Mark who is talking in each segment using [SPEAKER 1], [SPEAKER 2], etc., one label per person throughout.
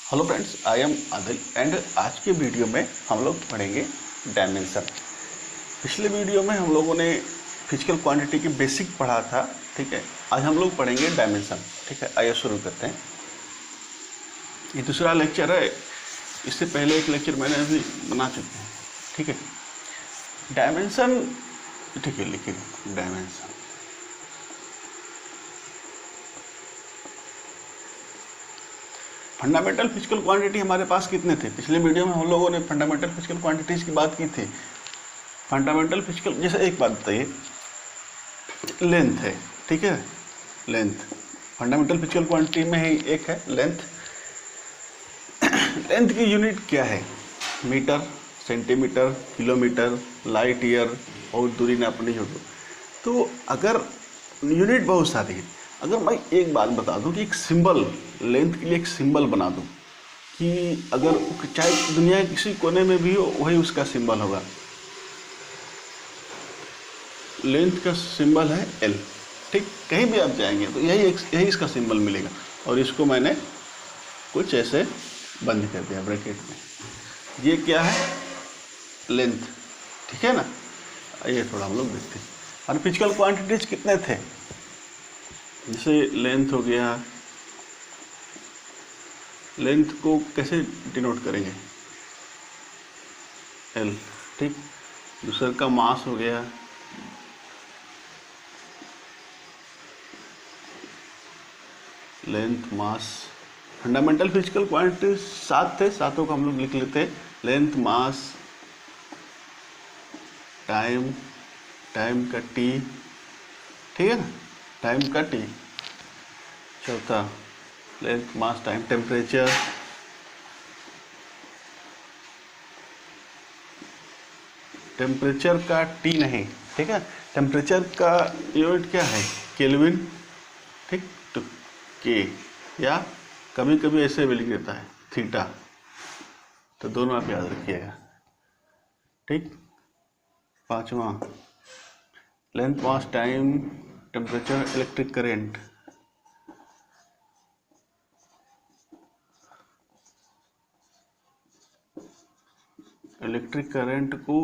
[SPEAKER 1] Hello friends, I am Adil and आज के video में हम लोग पढ़ेंगे डायमेंशन। पिछले वीडियो में हम लोगों ने फिजिकल क्वांटिटी की बेसिक पढ़ा था, ठीक है। आज हम लोग पढ़ेंगे डायमेंशन, ठीक है। आइए शुरू करते हैं। ये दूसरा लेक्चर है। इससे पहले एक लेक्चर मैंने अभी बना चुके हैं, ठीक है। डायमेंशन, ठीक है, लिखिए डायमेंशन। फंडामेंटल फिजिकल क्वांटिटी हमारे पास कितने थे? पिछले वीडियो में हम लोगों ने फंडामेंटल फिजिकल क्वांटिटीज की बात की थी। फंडामेंटल फिजिकल, जैसे एक बात बताइए, लेंथ है, ठीक है। लेंथ फंडामेंटल फिजिकल क्वांटिटी में ही एक है लेंथ। लेंथ की यूनिट क्या है? Metre, centimetre, kilometre, light year और दूरी नापनी हो तो अगर यूनिट बहुत सारी है, अगर मैं एक बात बता दूं कि एक सिंबल, लेंथ के लिए एक सिंबल बना दूं कि अगर चाहे दुनिया के किसी कोने में भी हो वही उसका सिंबल होगा। लेंथ का सिंबल है एल, ठीक। कहीं भी आप जाएंगे तो यही इसका सिंबल मिलेगा। और इसको मैंने कुछ ऐसे बंद कर दिया ब्रैकेट में। ये क्या है? लेंथ, ठीक है ना। ये थोड़ा हम लोग देखते हैं और फिजिकल क्वांटिटीज कितने थे। जैसे लेंथ हो गया, लेंथ को कैसे डिनोट करेंगे? एल, ठीक। दूसरे का मास हो गया, लेंथ, मास। फंडामेंटल फिजिकल क्वांटिटी 7 थे, सातों को हम लोग लिख लेते हैं। लेंथ, मास, टाइम, टाइम का टी, ठीक है ना, टाइम का टी। चौथा length, mass, time, temperature, temperature का टी नहीं, ठीक है। टेम्परेचर का यूनिट क्या है? केल्विन, ठीक। तो के, या कभी कभी ऐसे भी लिख देता है थीटा। तो दोनों आप याद रखिएगा, ठीक। पांचवा length, mass, time, temperature, electric current. Electric current को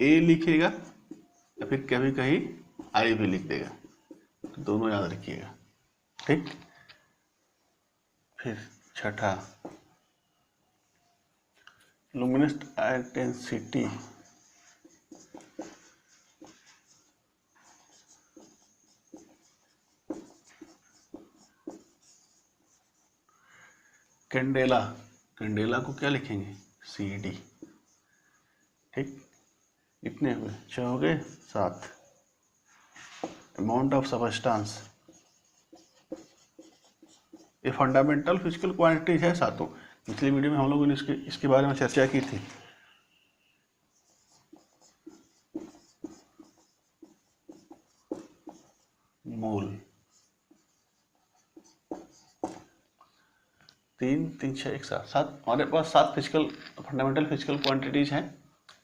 [SPEAKER 1] ए लिखेगा या फिर कभी कहीं आई भी लिख देगा, तो दोनों याद रखिएगा, ठीक। फिर छठा लुमिनस इंटेंसिटी, कैंडेला, कैंडेला को क्या लिखेंगे? सी डी, ठीक। इतने हुए, 6 हो गए, 7। अमाउंट ऑफ सबस्टांस, ये फंडामेंटल फिजिकल क्वांटिटीज है सातों। पिछली वीडियो में हम लोगों ने इसके बारे में चर्चा की थी। मोल, 3 3 6 1 7, हमारे पास 7 फिजिकल फंडामेंटल फिजिकल क्वांटिटीज हैं,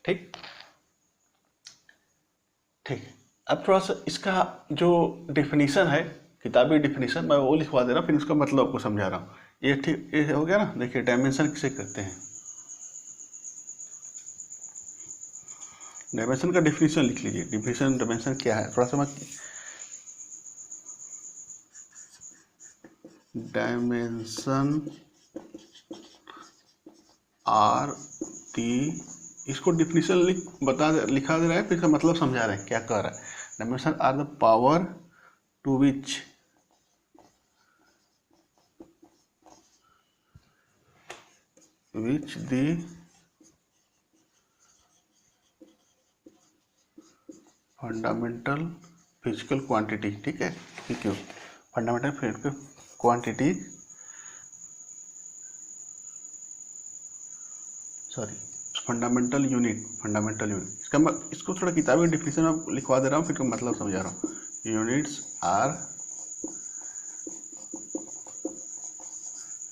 [SPEAKER 1] ठीक। ठीक है, अब थोड़ा सा इसका जो डिफिनीशन है, किताबी डिफिनीशन, मैं वो लिखवा दे रहा हूँ, फिर इसका मतलब आपको समझा रहा हूँ। ये ठीक, ये हो गया ना। देखिए डायमेंशन किसे कहते हैं। डायमेंशन का डिफिनीशन लिख लीजिए। डिफिनीशन डायमेंशन क्या है, थोड़ा सा मैं डायमेंशन आर टी, इसको डिफिनीशन लिखा दे रहा है, फिर इसका मतलब समझा रहे हैं क्या कह रहा है। Dimension are the power to which the fundamental physical quantity, ठीक है। क्यों fundamental physical quantity, sorry, fundamental unit, fundamental unit, इसको थोड़ा किताबी डिफिनीशन में लिखवा दे रहा हूँ, फिर मतलब समझा रहा हूँ। Units are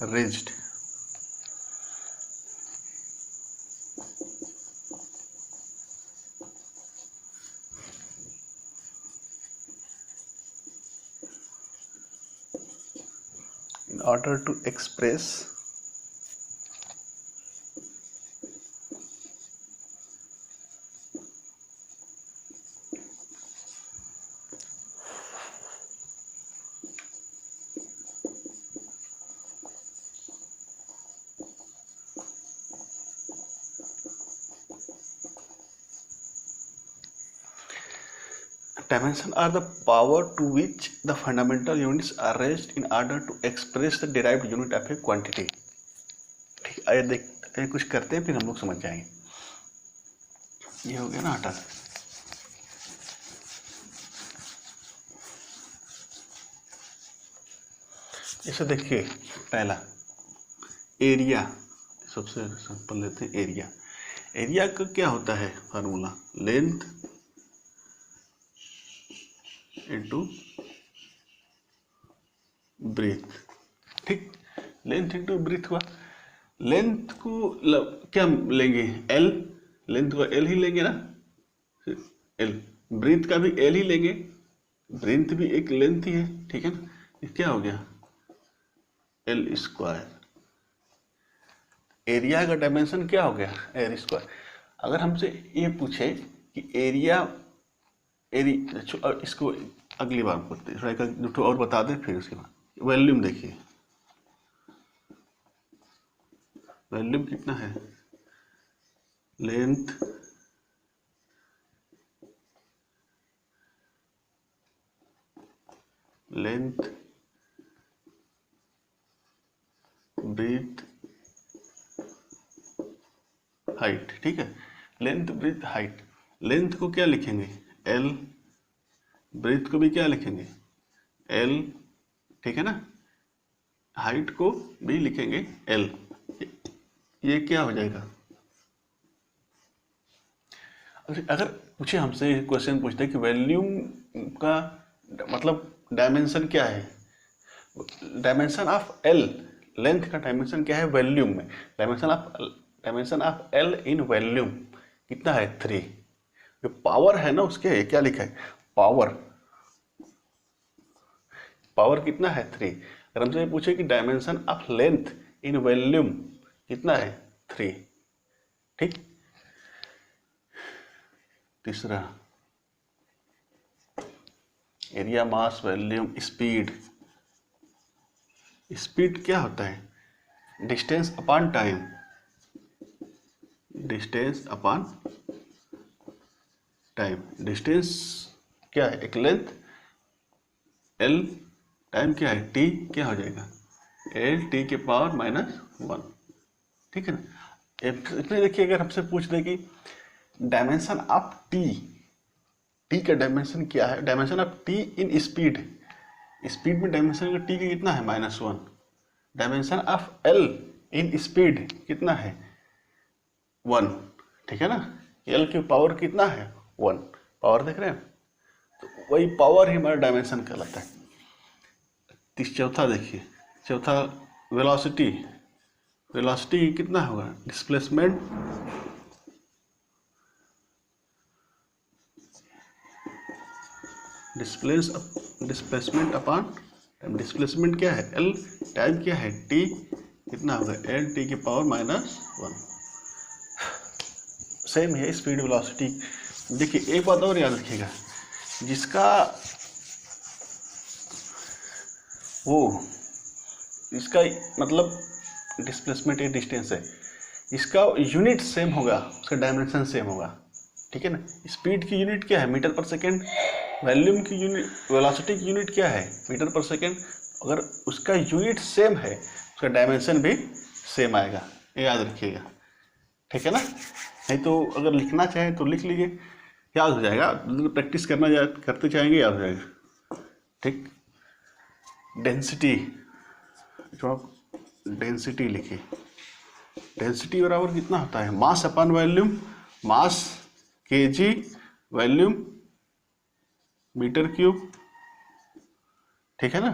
[SPEAKER 1] raised in order to express dimension are the power to which the fundamental units are raised in order to express the derived unit of a quantity. ठीक, आइए देखते हैं, कुछ करते हैं, फिर हम लोग समझ जाएंगे। ये हो गया ना हटा। इसे देखिए, पहला एरिया, सबसे सिंपल लेते हैं एरिया। एरिया का क्या होता है फार्मूला? Length into breadth. ठीक, लेंथ इनटू ब्रीथ हुआ। लेंथ को क्या लेंगे? एल, लेंथ को एल ही लेंगे ना, एल। ब्रीथ का भी एल ही लेंगे, ब्रीथ भी एक लेंथ ही है, ठीक है ना। ये क्या हो गया? L square. एरिया का डायमेंशन क्या हो गया? L square. अगर हमसे ये पूछे कि एरिया इसको अगली बार करते हैं, थोड़ा और बता दें, फिर उसके बाद वॉल्यूम देखिए। वॉल्यूम कितना है? Length breadth height. ठीक है, लेंथ ब्रीथ हाइट। लेंथ को क्या लिखेंगे? एल। ब्रीथ को भी क्या लिखेंगे? एल, ठीक है ना। हाइट को भी लिखेंगे एल। ये क्या हो जाएगा? अगर पूछे हमसे क्वेश्चन पूछते हैं कि वॉल्यूम का मतलब डायमेंशन क्या है, डायमेंशन ऑफ एल, लेंथ का डायमेंशन क्या है वॉल्यूम में? Dimension of L in volume कितना है? 3। जो पावर है ना उसके, क्या लिखा है? पावर कितना है? 3। अगर हमसे पूछे कि dimension of length in volume कितना है? 3। ठीक। तीसरा एरिया, मास, वॉल्यूम, स्पीड। स्पीड क्या होता है? Distance upon time. Distance upon time. Distance क्या है? एक लेंथ, एल, टाइम क्या है? टी, क्या हो जाएगा? एल टी के पावर -1। ठीक है ना। इसमें देखिए, अगर हमसे पूछ दे कि डायमेंशन ऑफ टी का डायमेंशन क्या है? Dimension of T in speed. Speed में डायमेंशन का टी का कितना है? -1। Dimension of L in speed कितना है? 1। ठीक है ना। एल की पावर कितना है? 1। पावर देख रहे हैं, तो वही पावर ही हमारा डायमेंशन कहलाता है। चौथा देखिए, चौथा वेलोसिटी। वेलोसिटी कितना होगा? Displacement displacement upon time. Displacement क्या है? एल। टाइम क्या है? टी। कितना होगा? एल टी के पावर -1। सेम है स्पीड, वेलोसिटी। देखिए, एक बात और याद रखिएगा, इसका मतलब डिस्प्लेसमेंट एक डिस्टेंस है, इसका यूनिट सेम होगा, उसका डायमेंशन सेम होगा। ठीक है ना। स्पीड की यूनिट क्या है? मीटर पर सेकेंड। वॉल्यूम की यूनिट, वेलोसिटी की यूनिट क्या है? मीटर पर सेकेंड। अगर उसका यूनिट सेम है, उसका डायमेंशन भी सेम आएगा, ये याद रखिएगा। ठीक है ना। नहीं तो अगर लिखना चाहें तो लिख लीजिए, याद हो जाएगा। प्रैक्टिस करते जाएंगे, याद हो जाएगा। ठीक। डेंसिटी, डेंसिटी लिखिए। डेंसिटी बराबर कितना होता है? Mass upon volume. Mass KG, volume metre cube. ठीक है ना।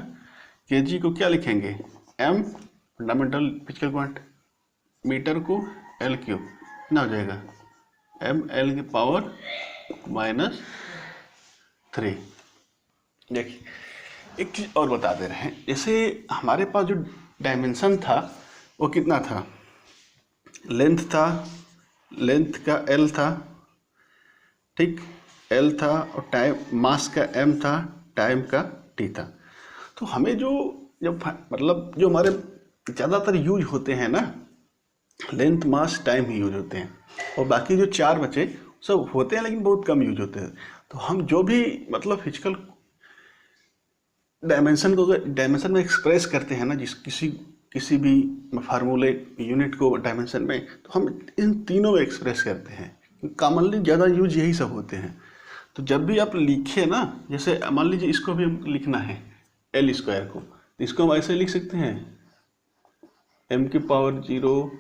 [SPEAKER 1] केजी को क्या लिखेंगे? M, fundamental physical quantity. Metre को एल क्यूब, कितना हो जाएगा? एम एल की पावर -3। देखिए, एक चीज़ और बता दे रहे हैं, जैसे हमारे पास जो डायमेंशन था वो कितना था? लेंथ था, लेंथ का एल था, ठीक, एल था, और टाइम, मास का एम था, टाइम का टी था। तो हमें जो जो हमारे ज़्यादातर यूज होते हैं ना, लेंथ, मास, टाइम ही यूज होते हैं, और बाकी जो 4 बचे सब होते हैं लेकिन बहुत कम यूज होते हैं। तो हम जो भी मतलब फिजिकल डायमेंशन में एक्सप्रेस करते हैं ना, जिस किसी भी फार्मूले यूनिट को डायमेंशन में, तो हम इन तीनों में एक्सप्रेस करते हैं। कॉमनली ज़्यादा यूज यही सब होते हैं। तो जब भी आप लिखे ना, जैसे मान लीजिए इसको भी लिखना है एल स्क्वायर को, तो इसको हम ऐसे लिख सकते हैं m की पावर 0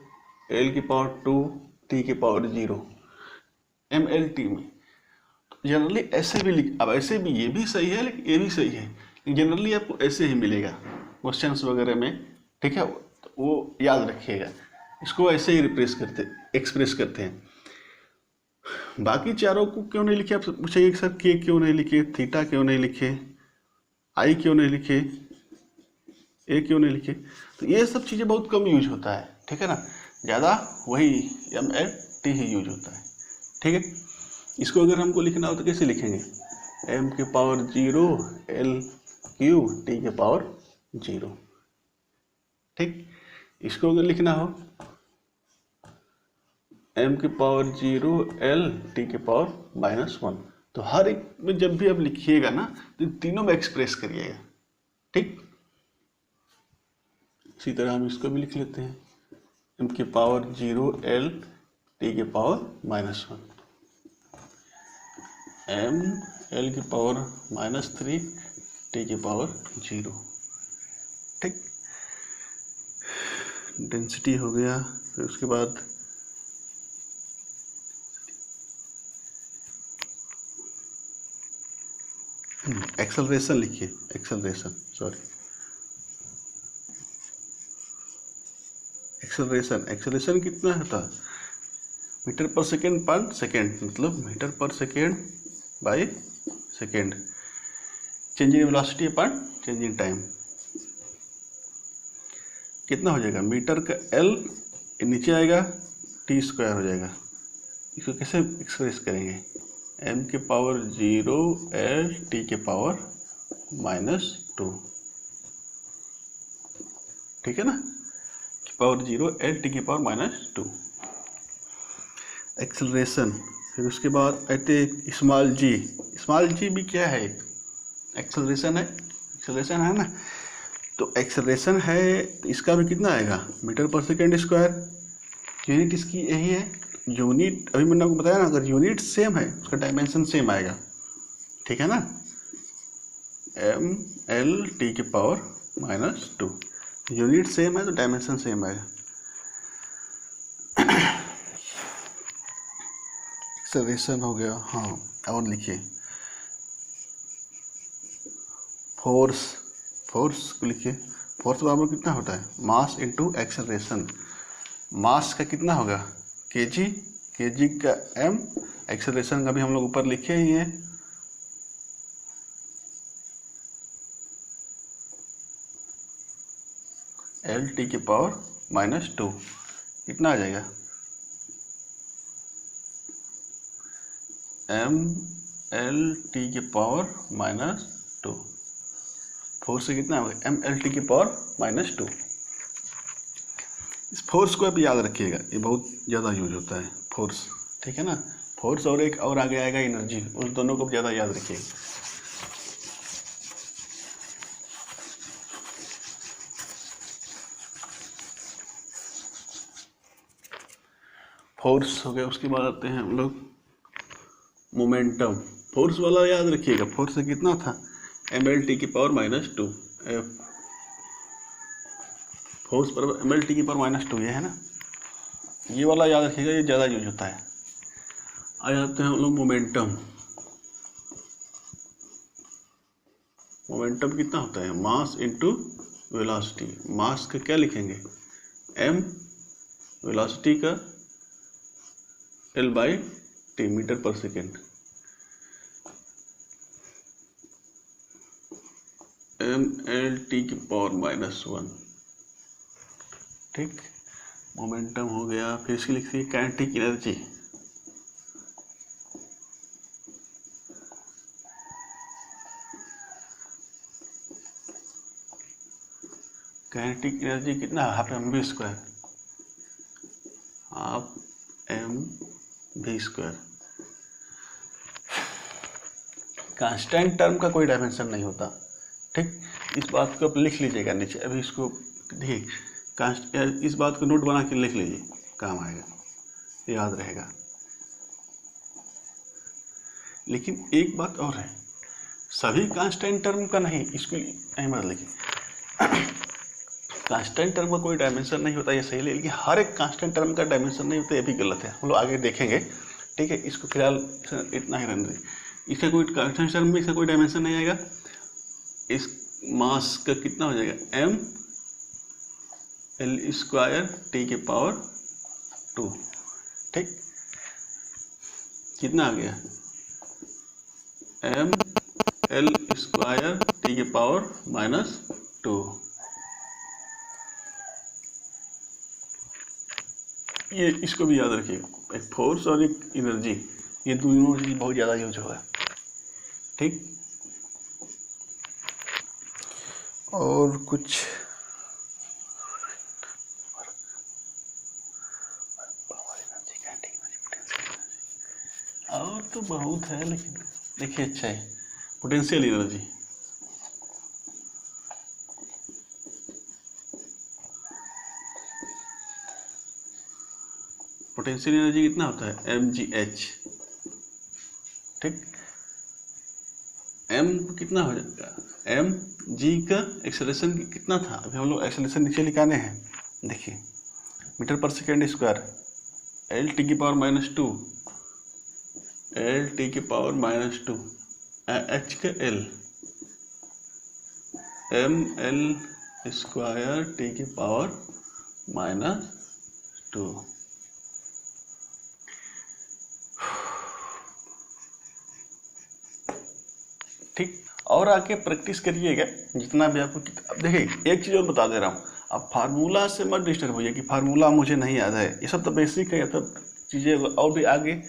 [SPEAKER 1] l की पावर 2 t की पावर 0 mlt में। जनरली ऐसे भी लिख, अब ऐसे भी ये भी सही है लेकिन ये भी सही है, लेकिन जनरली आपको ऐसे ही मिलेगा क्वेश्चंस वगैरह में, ठीक है, तो वो याद रखिएगा। इसको ऐसे ही एक्सप्रेस करते हैं। बाकी चारों को क्यों नहीं लिखे, आप पूछेंगे कि सर के क्यों नहीं लिखे, थीटा क्यों नहीं लिखे, आई क्यों नहीं लिखे, ए क्यों नहीं लिखे। तो ये सब चीज़ें बहुत कम यूज होता है, ठीक है ना, ज़्यादा वही MLT ही यूज होता है, ठीक है। इसको अगर हमको लिखना हो तो कैसे लिखेंगे, m के पावर 0 l क्यूब t के पावर 0, ठीक। इसको अगर लिखना हो m के पावर 0 l t के पावर -1, तो हर एक में जब भी आप लिखिएगा ना तो तीनों में एक्सप्रेस करिएगा, ठीक। इसी तरह हम इसको भी लिख लेते हैं m के पावर 0 l t के पावर -1, m l की पावर -3 t की पावर 0, ठीक। डेंसिटी हो गया। फिर उसके बाद एक्सेलरेशन लिखिए, एक्सेलरेशन कितना होता है, मीटर पर सेकेंड पर सेकेंड, मतलब मीटर पर second by second, change in velocity upon change in time. कितना हो जाएगा, मीटर का L नीचे आएगा, t स्क्वायर हो जाएगा। इसको कैसे एक्सप्रेस करेंगे, m के पावर 0 l t के पावर -2, ठीक है ना, पावर 0 l t के पावर -2 एक्सेलरेशन। फिर उसके बाद आते स्मॉल जी भी क्या है, एक्सेलरेशन है ना। तो एक्सेलरेशन है, तो इसका भी कितना आएगा, मीटर पर सेकेंड स्क्वायर। यूनिट इसकी यही है, यूनिट अभी मैंने आपको बताया ना, अगर यूनिट सेम है उसका डायमेंशन सेम आएगा, ठीक है ना, MLT के पावर -2, यूनिट सेम है तो डायमेंशन सेम आएगा। एक्सेलरेशन हो गया। हाँ, और लिखिए फोर्स को लिखिए। फोर्स बराबर कितना होता है, मास इंटू एक्सेलरेशन। मास का कितना होगा, केजी का m, एक्सेलरेशन का भी हम लोग ऊपर लिखे ही हैं, LT के पावर -2, कितना आ जाएगा, MLT के पावर -2। फोर्स से कितना होगा, MLT की पावर -2। इस फोर्स को आप याद रखिएगा, ये बहुत ज़्यादा यूज होता है फोर्स, ठीक है ना। फोर्स और एक और आगे आएगा एनर्जी, उस दोनों को ज़्यादा याद रखिएगा। फोर्स हो गया। उसके बाद आते हैं हम लोग मोमेंटम। फोर्स वाला याद रखिएगा, फोर्स से कितना था, MLT की पावर -2, फोर्स पर MLT की पावर -2, ये है ना, ये वाला याद रखिएगा, ये ज़्यादा यूज होता है। आ जाते हैं हम लोग मोमेंटम। मोमेंटम कितना होता है, मास इंटू वेलोसिटी। मास का क्या लिखेंगे, m, वेलोसिटी का L/t, मीटर पर सेकेंड, MLT की पावर -1, ठीक। मोमेंटम हो गया। फिर इसकी लिखिए काइनेटिक एनर्जी। काइनेटिक एनर्जी कितना, half mv square, half mv square. Constant term का कोई डायमेंशन नहीं होता। ठीक, इस बात को आप लिख लीजिएगा नीचे। अभी इसको देखिए, इस बात को नोट बना के लिख लीजिए, काम आएगा, याद रहेगा। लेकिन एक बात और है, सभी कांस्टेंट टर्म का नहीं, इसको अहमद लिखिए। कांस्टेंट टर्म का कोई डायमेंशन नहीं होता, ये सही है, लेकिन हर एक कांस्टेंट टर्म का डायमेंशन नहीं होता, ये भी गलत है। हम लोग आगे देखेंगे। ठीक है, इसको फिलहाल इतना ही रहने दें। इसका कोई कांस्टेंट टर्म में इसका कोई डायमेंशन नहीं आएगा। इस मास का कितना हो जाएगा, m l स्क्वायर t के पावर 2। ठीक, कितना आ गया, m l स्क्वायर t के पावर -2। ये इसको भी याद रखिएगा, एक फोर्स और एक एनर्जी, ये दोनों चीज बहुत ज़्यादा यूज होगा। ठीक, और कुछ और तो बहुत है, लेकिन देखिए अच्छा है, पोटेंशियल एनर्जी। पोटेंशियल एनर्जी कितना होता है, mgh। ठीक, m कितना हो जाएगा, mg का एक्सेलरेशन कितना था, अभी हम लोग एक्सेलरेशन नीचे लिखाने हैं। देखिए, मीटर पर सेकेंड स्क्वायर l t की पावर -2, l t की पावर -2, h का l, m l square t की पावर -2। ठीक, और आके प्रैक्टिस करिएगा जितना भी आपको। अब देखिए, एक चीज़ और बता दे रहा हूँ, अब फार्मूला से मत डिस्टर्ब होइए कि फार्मूला मुझे नहीं याद है। ये सब तो बेसिक है, ये सब चीज़ें और भी आगे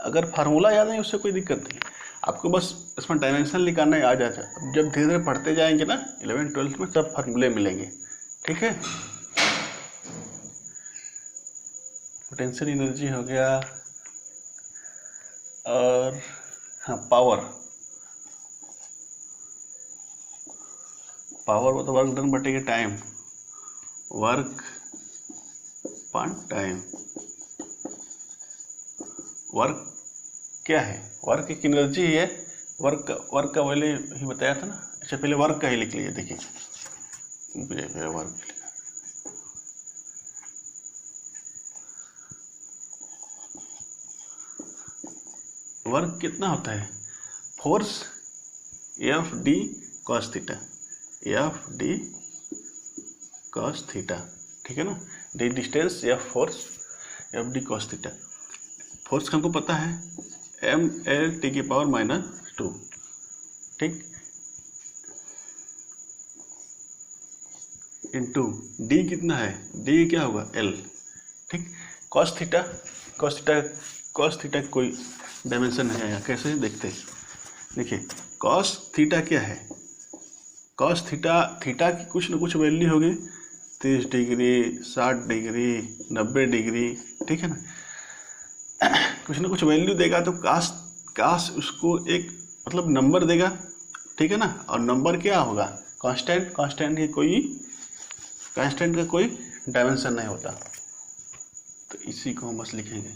[SPEAKER 1] अगर फार्मूला याद नहीं उससे कोई दिक्कत नहीं, आपको बस इसमें डायमेंशन निकालना आ जाता है। जब धीरे धीरे पढ़ते जाएंगे ना 11th-12th में, तब फार्मूले मिलेंगे। ठीक है, पोटेंशियल एनर्जी हो गया, और हाँ पावर, पावर तो वर्क डन बटेगा time, work upon time. Work क्या है, वर्क एक एनर्जी है, वर्क का पहले ही बताया था ना। अच्छा, पहले वर्क का ही लिख लीजिए। देखिए, वर्क कितना होता है, force F D cos theta, F D cos theta. ठीक है ना, D distance, F force, F D cos theta. Force का हमको पता है m l t की पावर -2। ठीक, इंटू डी कितना है, डी क्या होगा, l। ठीक, कॉस थीटा, कॉस थीटा कोई डायमेंशन नहीं आया, कैसे देखते हैं। देखिए, कॉस थीटा क्या है, कॉस थीटा की कुछ ना कुछ वैल्यू होगी, 30 डिग्री, 60 डिग्री, 90 डिग्री। ठीक है ना, कुछ ना कुछ वैल्यू देगा, तो काश उसको एक मतलब नंबर देगा। ठीक है ना, और नंबर क्या होगा, कांस्टेंट का कोई डायमेंशन नहीं होता। तो इसी को हम बस लिखेंगे,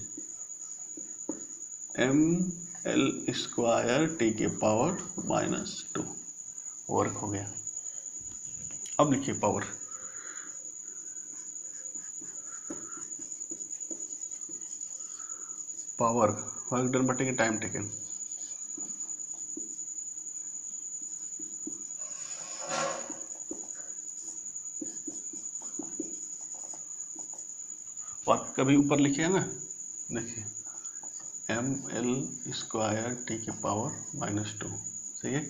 [SPEAKER 1] m l स्क्वायर t के पावर -2 वर्क हो गया। अब लिखिए पावर, वर्क डन बटेगा टाइम टेकन। वर्क कभी ऊपर लिखिए ना, देखिए m l स्क्वायर t के पावर -2, सही है।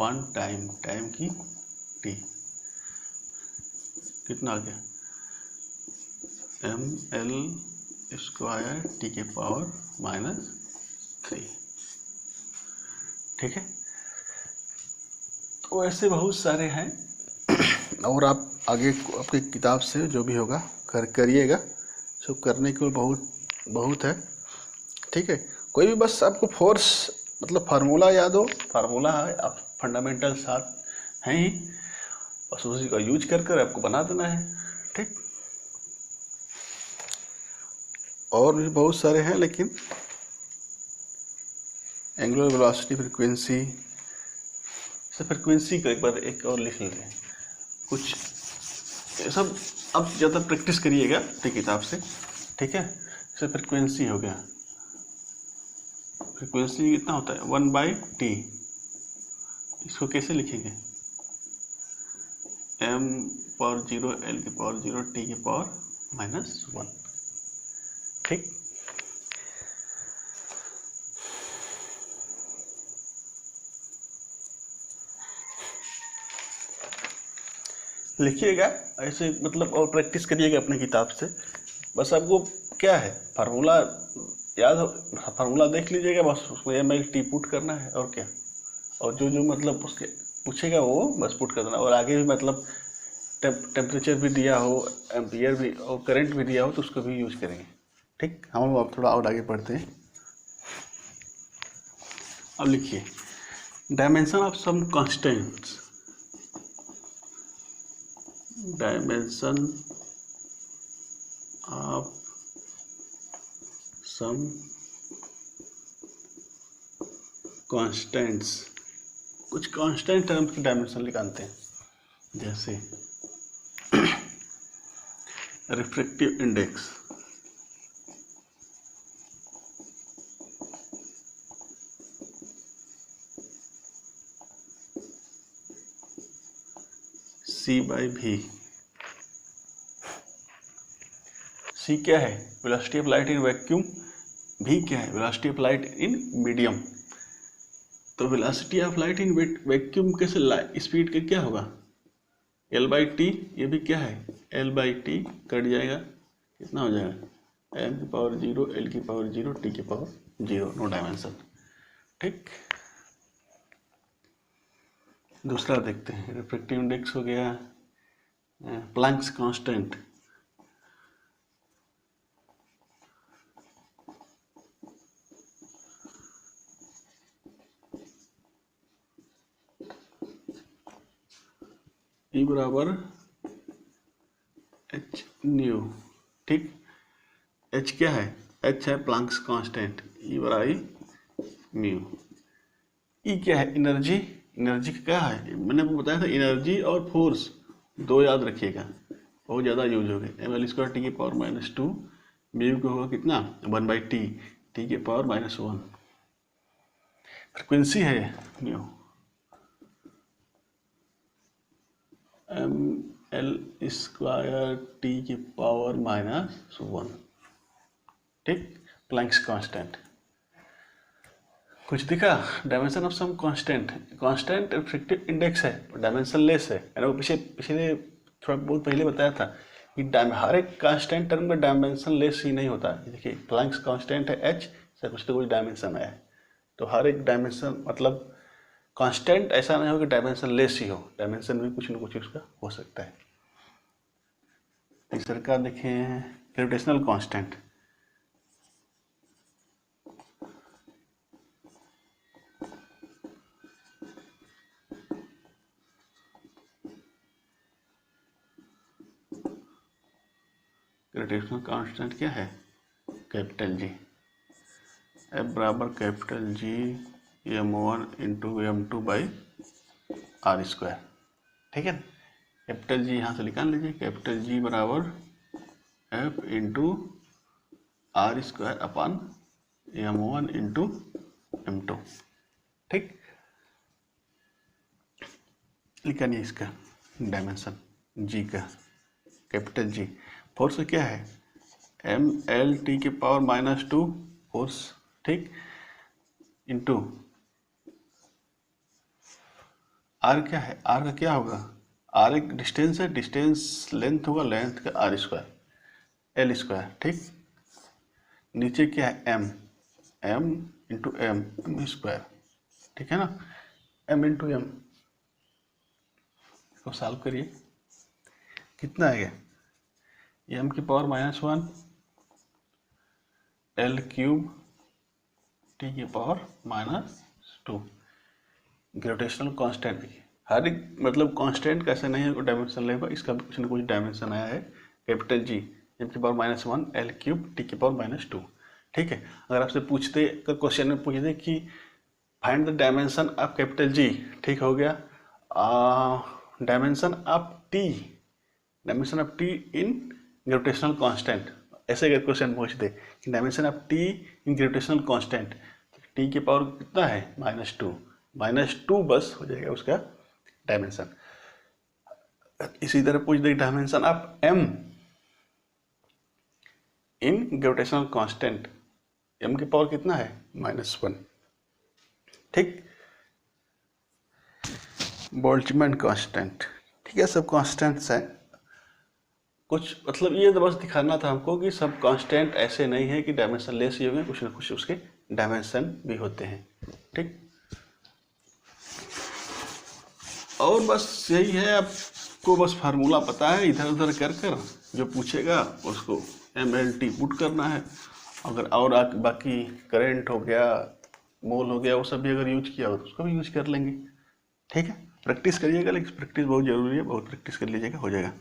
[SPEAKER 1] वन टाइम की t कितना आ गया, m l स्क्वायर t के पावर -3। ठीक है, तो ऐसे बहुत सारे हैं, और आप आगे आपकी किताब से जो भी होगा करिएगा, सब करने को बहुत है। ठीक है, कोई भी बस आपको फोर्स मतलब फार्मूला याद हो, फार्मूला है, आप फंडामेंटल साथ हैं ही, बस उसी का यूज कर कर आपको बना देना है। ठीक, और भी बहुत सारे हैं, लेकिन एंगुलर वेलोसिटी, फ्रीक्वेंसी, से फ्रीक्वेंसी का एक बार एक और लिख लेते हैं कुछ, ये सब अब ज़्यादा प्रैक्टिस करिएगा अपनी किताब से। ठीक है, जैसे फ्रीक्वेंसी हो गया, फ्रीक्वेंसी कितना होता है 1/t, इसको कैसे लिखेंगे, m⁻0 l⁻0 t⁻⁻1। ठीक, लिखिएगा ऐसे मतलब, और प्रैक्टिस करिएगा अपनी किताब से। बस आपको क्या है, फार्मूला याद हो, फार्मूला देख लीजिएगा, बस उसमें m/t पुट करना है और क्या, और जो जो मतलब उसके पूछेगा वो बस पुट कर देना। और आगे भी मतलब टेम्परेचर भी दिया हो, एम्पियर भी और करंट भी दिया हो तो उसको भी यूज करेंगे। ठीक, हम लोग अब थोड़ा और आगे बढ़ते हैं। अब लिखिए, dimension of some constants, dimension of some constants, कुछ कांस्टेंट टर्म्स की डायमेंशन निकालते हैं, जैसे रिफ्रैक्टिव इंडेक्स, c/v। c क्या है, velocity of light in vacuum, v क्या है, velocity of light in medium. तो velocity of light in vacuum कैसे, स्पीड का क्या होगा l/t, ये भी क्या है l/t, कट जाएगा, कितना हो जाएगा m⁻0 l⁻0 t⁻0, no dimension. ठीक, दूसरा देखते हैं, रिफ्रैक्टिव इंडेक्स हो गया, प्लैंक्स कांस्टेंट, E बराबर h न्यू। ठीक, h क्या है, h है प्लैंक्स कांस्टेंट, E बराबर म्यू। E क्या है, एनर्जी, एनर्जी क्या है, मैंने आपको बताया था एनर्जी और फोर्स दो याद रखिएगा, बहुत ज़्यादा यूज हो गए, ml² t⁻⁻2, म्यू को होगा कितना 1/t t⁻⁻1। फ्रिक्वेंसी है म्यू, ml² t⁻⁻1। ठीक, प्लैंक्स कांस्टेंट। कुछ दिखा, dimension of some constant, constant refractive index है, डायमेंशन लेस है। मैंने वो पिछले थोड़ा बहुत पहले बताया था कि हर एक कांस्टेंट टर्म में डायमेंशन लेस ही नहीं होता। देखिए प्लैंक्स कांस्टेंट है h से कुछ तो कुछ डायमेंशन है, तो हर एक डायमेंशन मतलब कांस्टेंट ऐसा नहीं हो कि डायमेंशन लेस ही हो, डायमेंशन भी कुछ न कुछ उसका हो सकता है। तीसरा का देखें, ग्रेविटेशनल कांस्टेंट, ग्रेविटेशनल कांस्टेंट क्या है, कैपिटल जी, F बराबर capital G m1 into m2/r²। ठीक है, कैपिटल जी यहाँ से निकाल लीजिए, कैपिटल G बराबर F इंटू r² अपन m1 इंटू m2। ठीक, लिखा नहीं इसका डायमेंशन G का, कैपिटल G। फोर्स क्या है ml⁻⁻2 फोर्स, ठीक, इंटू r क्या है, r का क्या होगा, r एक डिस्टेंस है, डिस्टेंस लेंथ होगा, लेंथ का r² l²। ठीक, नीचे क्या है m, m इंटू m² ठीक है ना, m इंटू m, इसको सॉल्व करिए, कितना आएगा m⁻⁻1 l³ -2। ग्रेविटेशनल कांस्टेंट, हर एक मतलब कांस्टेंट कैसे नहीं है डायमेंशन लेगा, इसका भी कुछ ना कुछ डायमेंशन आया है। Capital G m⁻⁻1 L³ T⁻²। ठीक है, अगर आपसे पूछते क्वेश्चन में पूछते कि find the dimension of capital G, ठीक हो गया, dimension of T in gravitational constant, ऐसे अगर क्वेश्चन पूछते कि dimension of T in gravitational constant, T की पावर कितना है -2 बस हो जाएगा उसका डायमेंशन। इसी तरह पूछ दे dimension of M in gravitational constant, M की पावर कितना है -1। ठीक, बोल्ट्जमैन कांस्टेंट, ठीक है, सब कांस्टेंट्स हैं। कुछ मतलब ये तो बस दिखाना था हमको कि सब कांस्टेंट ऐसे नहीं है कि डायमेंशन लेस ही होंगे, कुछ ना कुछ उसके डायमेंशन भी होते हैं। ठीक, और बस यही है, आपको बस फार्मूला पता है, इधर उधर कर कर जो पूछेगा उसको MLT पुट करना है। अगर और बाकी करंट हो गया, मोल हो गया, वो सब भी अगर यूज किया हो तो उसको भी यूज कर लेंगे। ठीक है, प्रैक्टिस करिएगा, लेकिन प्रैक्टिस बहुत जरूरी है, बहुत प्रैक्टिस कर लीजिएगा, हो जाएगा।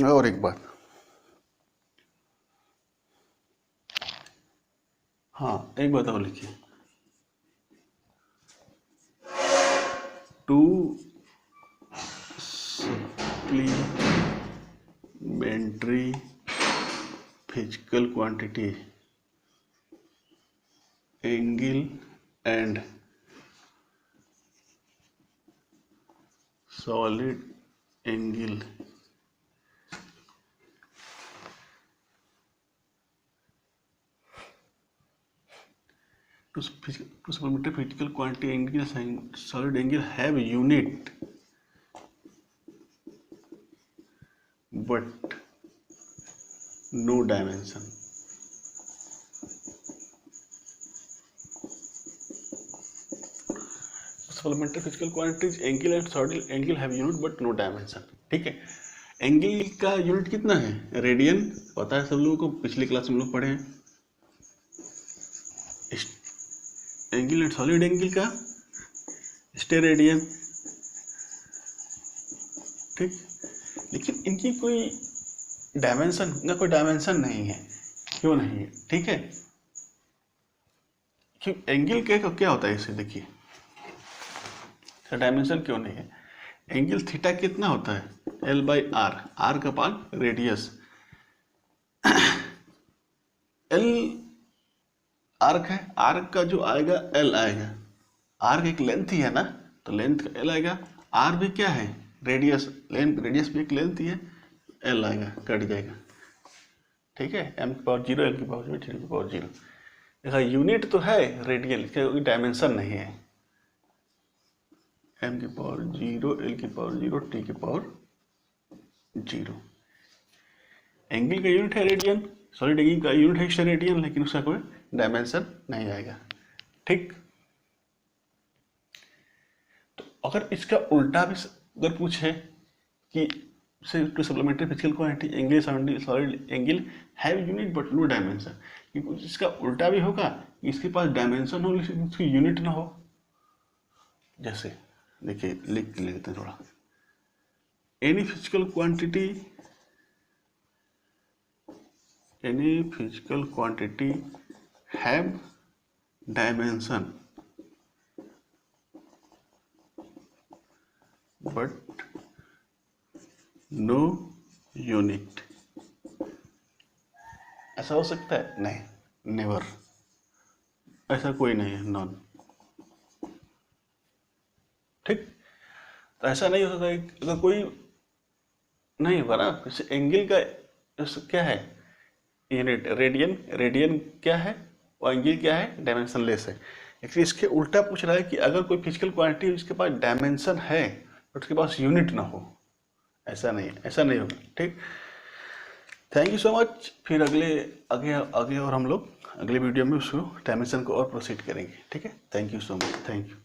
[SPEAKER 1] और एक बात, हाँ एक बात और लिखिए, to supplementary physical quantity angle and solid angle to supplementary physical quantity angle solid angle have unit but no dimension. Supplementary physical quantities angle and solid angle have unit but no dimension. ठीक है, angle का unit कितना है, radian, पता है सब लोगों को, पिछले क्लास में लोग पढ़े हैं। एंगल एंड सॉलिड एंगल का स्टेरेडियन। ठीक, लेकिन इनकी कोई डायमेंशन, इनका कोई डायमेंशन नहीं है। क्यों नहीं है, ठीक है, क्यों एंगल के क्या होता है, इसे देखिए डायमेंशन क्यों नहीं है। एंगल थीटा कितना होता है, L/R, R का पार्ट रेडियस, L आर्क है, आर्क का जो आएगा L आएगा, आर्क एक लेंथ ही है ना, तो लेंथ का L आएगा, R भी क्या है रेडियस, रेडियस भी एक लेंथ ही है, L आएगा, कट जाएगा। ठीक है, m⁻0 L⁻0 T⁻0। देखा यूनिट तो है रेडियन, इसका कोई डायमेंशन नहीं है, m⁻0 L⁻0 T⁻0। एंगल का यूनिट है रेडियन, सॉलिड एंगल का यूनिट है स्टेरेडियन, लेकिन उसका कोई डायमेंशन नहीं आएगा। ठीक, तो अगर इसका उल्टा भी अगर पूछे कि two supplementary physical quantity angle solid angle have unit but no dimension, क्योंकि इसका उल्टा भी होगा, इसके पास डायमेंशन हो लेकिन उसकी यूनिट ना हो। जैसे देखिए लिख लेते हैं थोड़ा, any physical quantity have dimension but no unit, ऐसा हो सकता है, नहीं, नेवर, ऐसा कोई नहीं है, नॉन। ठीक, तो ऐसा नहीं हो सकता अगर कोई नहीं होगा ना, एंगल का क्या है यूनिट रेडियन, रेडियन क्या है और एंगल क्या है डायमेंशनलेस है। एक्चुअली इसके उल्टा पूछ रहा है कि अगर कोई फिजिकल क्वांटिटी उसके पास डायमेंशन है बट उसके पास यूनिट ना हो, ऐसा नहीं, ऐसा नहीं होगा। ठीक, थैंक यू सो मच। फिर आगे और हम लोग अगले वीडियो में उसको डायमेंशन को और प्रोसीड करेंगे। ठीक है, thank you so much, thank you.